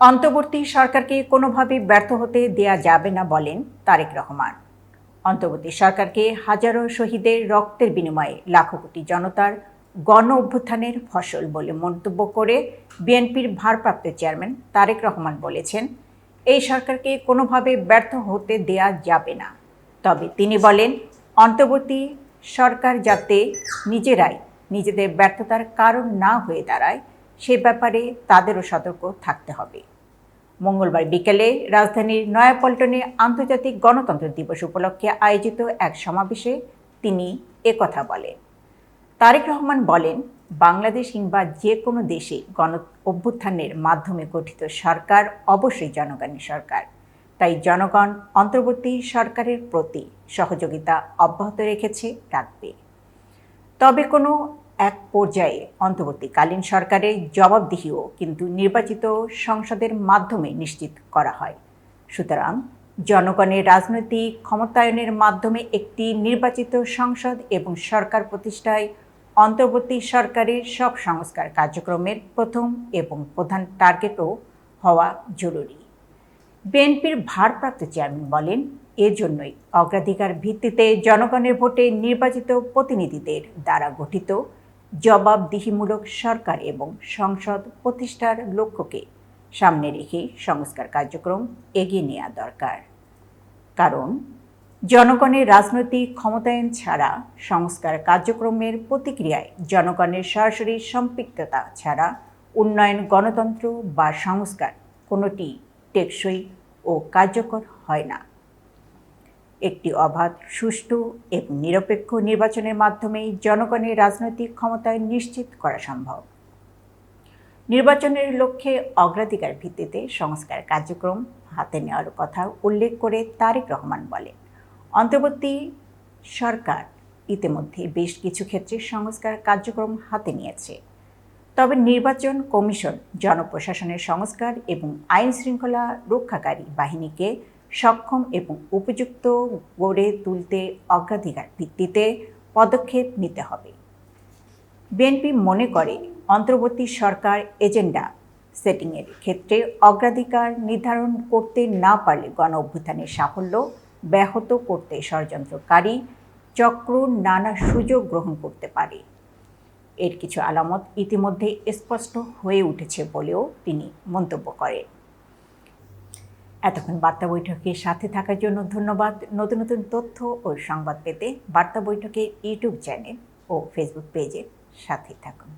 অন্তর্বর্তী সরকারকে কোনোভাবে ব্যর্থ হতে দেয়া যাবে না বলেন তারেক রহমান। অন্তর্বর্তী সরকারকে হাজারো শহীদের রক্তের বিনিময়ে লাখো কোটি জনতার গণ অভ্যুত্থানের ফসল বলে মন্তব্য করে বিএনপির ভারপ্রাপ্ত চেয়ারম্যান তারেক রহমান বলেছেন, এই সরকারকে কোনোভাবে ব্যর্থ হতে দেয়া যাবে না। তবে তিনি বলেন, অন্তর্বর্তী সরকার যাতে নিজেরাই নিজেদের ব্যর্থতার কারণ না হয়ে দাঁড়ায় সে ব্যাপারে তাদেরও সতর্ক থাকতে হবে। মঙ্গলবার বিকেলে রাজধানীর নয়াপল্টনে আন্তর্জাতিক গণতন্ত্র দিবস উপলক্ষে আয়োজিত এক সমাবেশে তিনি একথা বলেন। তারেক রহমান বলেন, বাংলাদেশ কিংবা যে কোনো দেশে গণ অভ্যুত্থানের মাধ্যমে গঠিত সরকার অবশ্যই জনগণের সরকার। তাই জনগণ অন্তর্বর্তী সরকারের প্রতি সহযোগিতা অব্যাহত রেখেছে, রাখবে। তবে কোনো এক পর্যায়ে অন্তর্বর্তীকালীন সরকারের জবাবদিহিও কিন্তু নির্বাচিত সংসদের মাধ্যমে নিশ্চিত করা হয়। সুতরাং জনগণের রাজনৈতিক ক্ষমতায়নের মাধ্যমে একটি নির্বাচিত সংসদ এবং সরকার প্রতিষ্ঠায় অন্তর্বর্তী সরকারের সব সংস্কার কার্যক্রমের প্রথম এবং প্রধান টার্গেটও হওয়া জরুরি। বিএনপির ভারপ্রাপ্ত চেয়ারম্যান বলেন, এজন্যই অগ্রাধিকার ভিত্তিতে জনগণের ভোটে নির্বাচিত প্রতিনিধিদের দ্বারা গঠিত জবাবদিহিমূলক সরকার এবং সংসদ প্রতিষ্ঠার লক্ষ্যকে সামনে রেখে সংস্কার কার্যক্রম এগিয়ে নেওয়া দরকার। কারণ জনগণের রাজনৈতিক ক্ষমতায়ন ছাড়া সংস্কার কার্যক্রমের প্রতিক্রিয়ায় জনগণের সরাসরি সম্পৃক্ততা ছাড়া উন্নয়ন, গণতন্ত্র বা সংস্কার কোনোটি টেকসই ও কার্যকর হয় না। একটি অবাধ, সুষ্ঠু এবং নিরপেক্ষ নির্বাচনের মাধ্যমেই জনগণের রাজনৈতিক ক্ষমতায়ন নিশ্চিত করা সম্ভব। নির্বাচনের লক্ষ্যে অগ্রাধিকার ভিত্তিতে সংস্কার কার্যক্রম হাতে নেওয়ার কথা উল্লেখ করে তারেক রহমান বলেন, অন্তর্বর্তী সরকার ইতিমধ্যে বেশ কিছু ক্ষেত্রে সংস্কার কার্যক্রম হাতে নিয়েছে। তবে নির্বাচন কমিশন জনপ্রশাসনের সংস্কার এবং আইন শৃঙ্খলা রক্ষাকারী বাহিনীকে সক্ষম এবং উপযুক্ত গড়ে তুলতে অগ্রাধিকার ভিত্তিতে পদক্ষেপ নিতে হবে। বিএনপি মনে করে, অন্তর্বর্তী সরকার এজেন্ডা সেটিংয়ের ক্ষেত্রে অগ্রাধিকার নির্ধারণ করতে না পারলে গণ অভ্যুত্থানের সাফল্য ব্যাহত করতে ষড়যন্ত্রকারী চক্র নানা সুযোগ গ্রহণ করতে পারে। এর কিছু আলামত ইতিমধ্যে স্পষ্ট হয়ে উঠেছে বলেও তিনি মন্তব্য করেন। এতক্ষণ বার্তা বৈঠকের সাথে থাকার জন্য ধন্যবাদ। নতুন নতুন তথ্য ও সংবাদ পেতে বার্তা বৈঠকের ইউটিউব চ্যানেল ও ফেসবুক পেজের সাথে থাকুন।